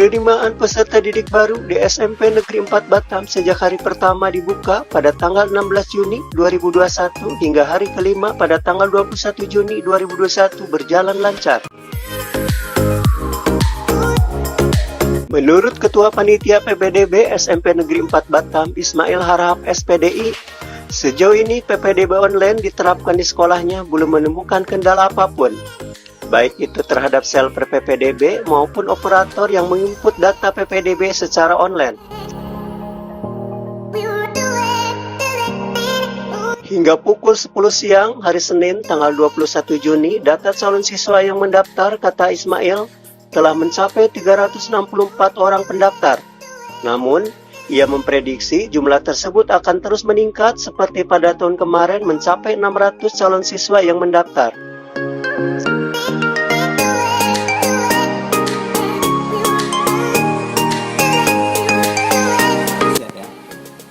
Penerimaan peserta didik baru di SMP Negeri 4 Batam sejak hari pertama dibuka pada tanggal 16 Juni 2021 hingga hari kelima pada tanggal 21 Juni 2021 berjalan lancar. Menurut Ketua Panitia PPDB SMP Negeri 4 Batam, Ismail Harahap SPDI, sejauh ini PPDB online diterapkan di sekolahnya belum menemukan kendala apapun, baik itu terhadap sel per PPDB maupun operator yang menginput data PPDB secara online. Hingga pukul 10 siang hari Senin tanggal 21 Juni, data calon siswa yang mendaftar, kata Ismail, telah mencapai 364 orang pendaftar. Namun, ia memprediksi jumlah tersebut akan terus meningkat seperti pada tahun kemarin mencapai 600 calon siswa yang mendaftar.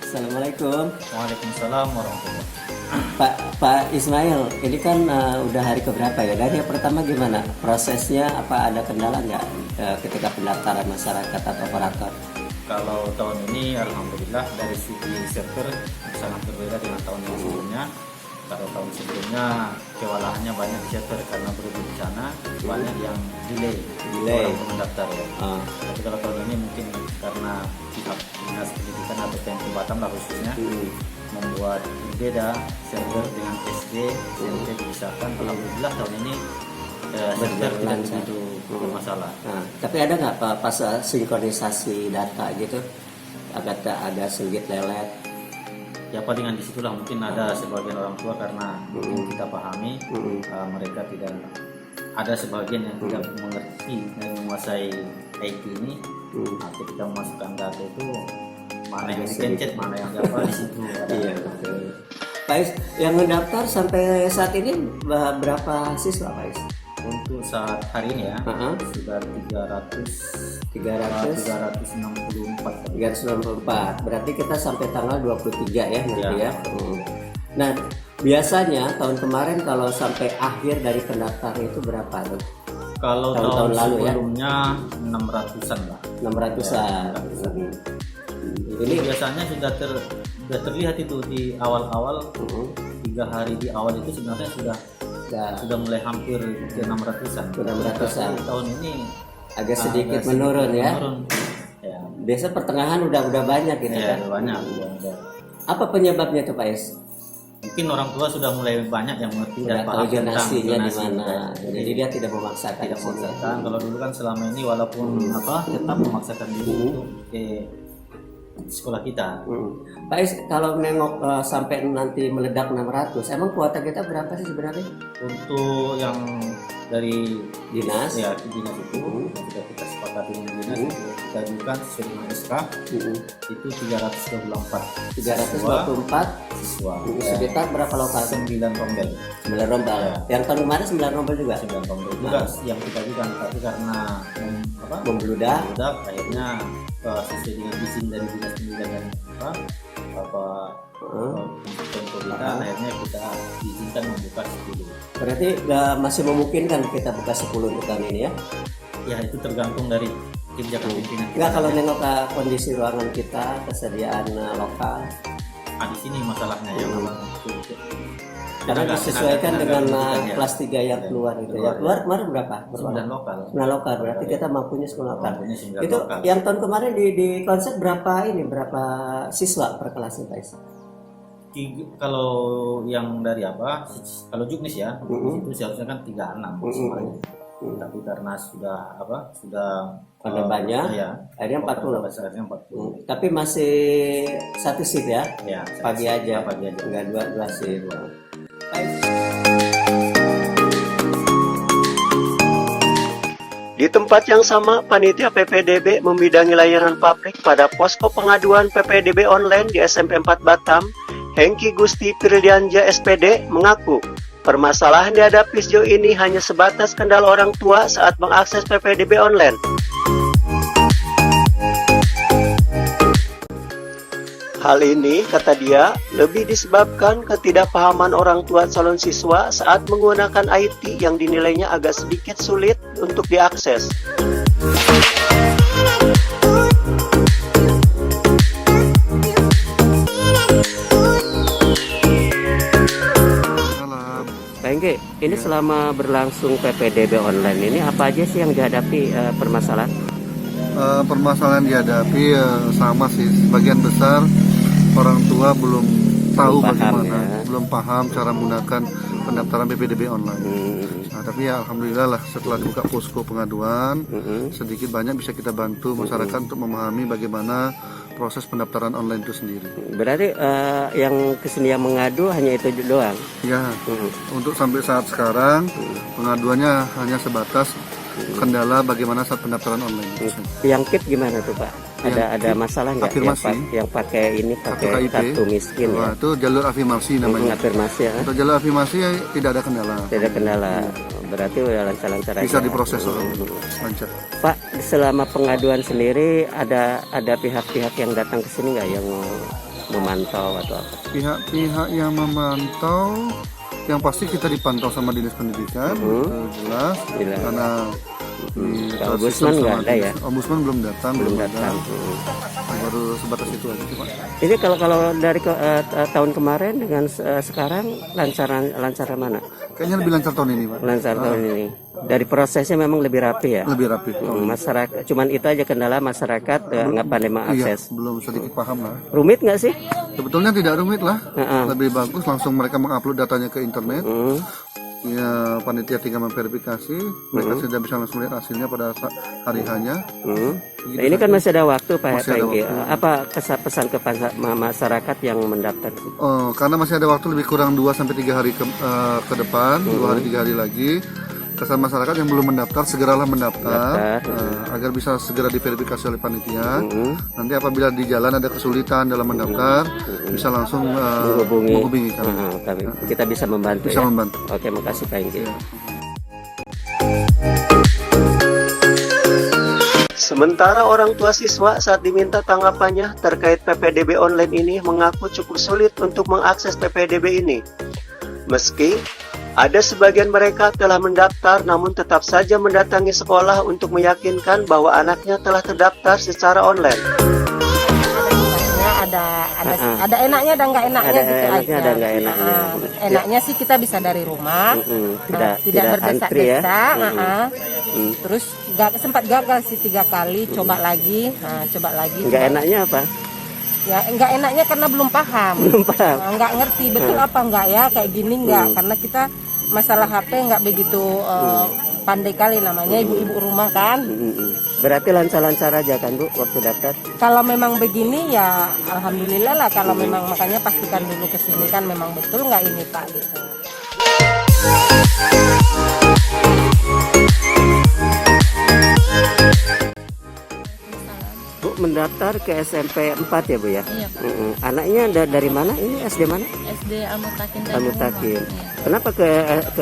Assalamualaikum. Waalaikumsalam warahmatullahi wabarakatuh. Pak Ismail, ini kan udah hari keberapa ya? Dari yang pertama gimana? Prosesnya apa ada kendala nggak ketika pendaftaran masyarakat atau operator? Kalau tahun ini alhamdulillah dari segi server sangat berbeda dengan tahun yang sebelumnya. Kalau tahun sebelumnya kewalahannya banyak server karena berencana banyak yang delay orang mendaftar ya. Tapi kalau tahun ini mungkin karena pihak dinas pendidikan atau PMK Batam lah khususnya membuat berbeda server dengan SD SMP dipisahkan. Alhamdulillah tahun ini server tidak begitu bermasalah. Tapi ada nggak pas sinkronisasi data gitu agak sedikit lelet? Ya palingan disitulah mungkin ada sebagian orang tua karena yang kita pahami mereka tidak ada sebagian yang tidak mengerti dan menguasai IT ini. Nah, ketika memasukkan data itu mana yang dipencet, mana yang apa di situ. Iya betul. Pak Is, yang mendaftar sampai saat ini berapa siswa Pak Is? Untuk saat hari ini ya sudah 364. Berarti kita sampai tanggal 23 ya nanti ya. Nah, biasanya tahun kemarin kalau sampai akhir dari pendaftar itu berapa tuh? Kalau tahun lalu sebelumnya ya? 600-an lah. 600-an. Ini biasanya sudah terlihat itu di awal-awal 3 hari di awal itu sebenarnya sudah mulai hampir ke 600-an. Tahun ini agak sedikit menurun ya. Ya. Biasa pertengahan udah banyak gitu ya, kan. Banyak. Apa penyebabnya tuh Pak Is? Mungkin orang tua sudah mulai banyak yang mengerti dan paham tentang zonasinya di mana. Jadi dia tidak memaksakan. Kalau dulu kan selama ini walaupun tetap memaksakan diri untuk sekolah kita. Pak Is, kalau nengok sampai nanti meledak 600, emang kuota kita berapa sih sebenarnya? Untuk yang dari dinas ya dinas itu sudah kita sepakati dengan dinas kita ajukan sesuai dengan SK itu 324 siswa. Sekitar berapa lokal? 9 rombel. 9 rombel. Yang tahun kemarin 9 rombel juga. 9 rombel juga yang kita ajukan, tapi karena membludak akhirnya sesuai dengan izin dari dinas pendidikan dan kita akhirnya kita diizinkan membuka 10. Berarti masih memungkinkan kita buka 10 untuk tahun ini ya? Ya itu tergantung dari kebijakan pimpinan. Enggak, kalau nengok ke kondisi ruangan kita, kesediaan lokal. Di sini masalahnya ya. Karena disesuaikan dengan kelas 3 yang keluar gitu ya. Keluar kemarin berapa? 9 lokal. 9 lokal, berarti kita mampunya 10 lokal. Itu lokal. Yang tahun kemarin di konsep berapa siswa per kelas Pak Is? Kalau yang dari kalau juknis ya, itu seharusnya kan 36 semuanya. Tapi karena sudah ada banyak, ya, akhirnya 40. Akhirnya 40. Tapi masih satu shift ya? Ya, pagi aja, enggak dua shift. Di tempat yang sama, Panitia PPDB membidangi layanan publik pada posko pengaduan PPDB online di SMP 4 Batam, Hengki Gusti Pirlianja SPD mengaku permasalahan dihadapi sejauh ini hanya sebatas kendala orang tua saat mengakses PPDB online. Hal ini, kata dia, lebih disebabkan ketidakpahaman orang tua calon siswa saat menggunakan IT yang dinilainya agak sedikit sulit untuk diakses. Pak Engge, ini selama berlangsung PPDB online ini apa aja sih yang dihadapi permasalahan? Permasalahan dihadapi sama sih, sebagian besar orang tua belum tahu Belum paham, bagaimana, ya. belum paham cara menggunakan pendaftaran PPDB online. Nah, tapi ya alhamdulillah lah setelah buka posko pengaduan, sedikit banyak bisa kita bantu masyarakat untuk memahami bagaimana proses pendaftaran online itu sendiri. Berarti yang kesini yang mengadu hanya itu doang? Ya, untuk sampai saat sekarang pengaduannya hanya sebatas kendala bagaimana saat pendaftaran online. Yang KIP gimana tuh Pak? Ada masalah nggak? Afirmasi. Yang pakai ini pakai KIP. kartu miskin ya? Wah, itu jalur afirmasi namanya. Afirmasi ya? Untuk jalur afirmasi tidak ada kendala. Tidak kendala. Berarti udah lancar-lancar aja. Bisa diproses lancar. Pak, selama pengaduan sendiri ada pihak-pihak yang datang ke sini nggak yang memantau atau apa? Pihak-pihak yang memantau, yang pasti kita dipantau sama dinas pendidikan, itu jelas. Karena Kalau Ombudsman nggak ada ya? Ombudsman belum datang. Belum datang. Baru sebatas itu aja sih Pak. Ini kalau dari tahun kemarin dengan sekarang lancaran mana? Kayaknya lebih lancar tahun ini Pak. Lancar tahun ini. Dari prosesnya memang lebih rapi ya. Lebih rapi. Masyarakat, cuman itu aja kendala masyarakat nggak pandai mengakses. Iya, belum sedikit paham lah. Rumit nggak sih? Sebetulnya tidak rumit lah. Lebih bagus langsung mereka mengupload datanya ke internet. Ya, panitia tinggal memverifikasi, mereka sudah bisa langsung lihat hasilnya pada hari hanya. Nah, ini kan masih ada waktu Pak Engge. waktu. Apa pesan ke masyarakat yang mendaftar? Karena masih ada waktu lebih kurang 2-3 hari ke depan, 2 hari 3 hari lagi. Kesan masyarakat yang belum mendaftar segeralah mendaftar agar bisa segera diverifikasi oleh panitia. Nanti apabila di jalan ada kesulitan dalam mendaftar, bisa langsung menghubungi kami. Kita bisa membantu. Bisa ya? membantu. Oke, makasih Pak Engge. Sementara orang tua siswa saat diminta tanggapannya terkait PPDB online ini mengaku cukup sulit untuk mengakses PPDB ini. Meski ada sebagian mereka telah mendaftar namun tetap saja mendatangi sekolah untuk meyakinkan bahwa anaknya telah terdaftar secara online. Ada enaknya dan nggak enaknya gitu enaknya aja. ada nggak enaknya. Enaknya sih kita bisa dari rumah, tidak berdesak-desak. Terus sempat gagal sih 3 kali, coba lagi. Nggak enaknya apa? Ya nggak enaknya karena belum paham. Nggak ngerti betul apa nggak ya kayak gini nggak, karena kita masalah HP nggak begitu pandai kali, namanya ibu-ibu rumah kan. Berarti lancar-lancar aja kan Bu waktu daftar? Kalau memang begini ya alhamdulillah lah. Kalau memang makanya pastikan dulu ke sini kan memang betul nggak ini Pak gitu. Bu mendaftar ke SMP 4 ya Bu ya? Iya Pak. Anaknya dari mana ini? SD mana? SD Al-Mutakin. Al-Mutakin. Kenapa ke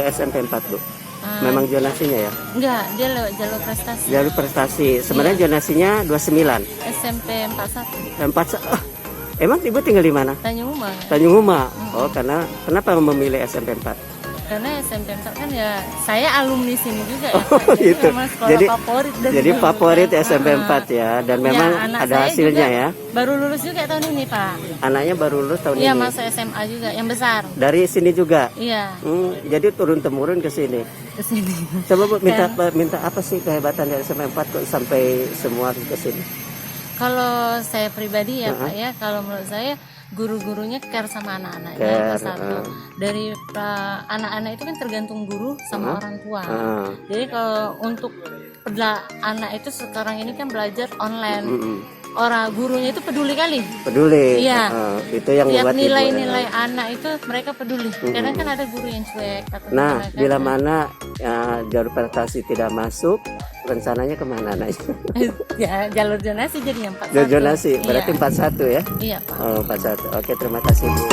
SMP 4 Bu? Memang zonasinya ya? Enggak, dia lewat jalur prestasi. Jalur prestasi. Sebenarnya zonasinya 29. SMP 41. 41. Emang Ibu tinggal di mana? Tanjung Uma. Tanjung Uma. Oh, kenapa memilih SMP 4? Karena SMP 4 kan ya saya alumni sini juga ya. Oh, Pak. gitu. Memang sekolah Jadi favorit dari jadi dulu, favorit kan. SMP 4 ya, dan memang anak ada saya hasilnya juga ya. Baru lulus juga tahun ini Pak. Anaknya baru lulus tahun Iya ini. masuk SMA juga, yang besar. Dari sini juga. Iya. Jadi turun temurun ke sini. Ke sini. Coba Bu minta apa sih kehebatan dari SMP 4 kok sampai semua ke sini? Kalau saya pribadi ya Pak ya, kalau menurut saya guru-gurunya care sama anak-anaknya. Care, Satu dari anak-anak itu kan tergantung guru sama orang tua. Jadi kalau untuk anak itu sekarang ini kan belajar online. Orang gurunya itu peduli kali. Peduli. Iya. Itu yang Tiap membuat nilai-nilai anak itu mereka peduli. Kadang kan ada guru yang cuek. Atau Nah, gimana, kan. bila mana jalur prestasi tidak masuk, rencananya kemana anaknya? Ya, jalur zonasi jadi yang 41. Jalur zonasi, berarti Iya. 41 ya? Iya Pak. Oh, 41. Oke, terima kasih Bu.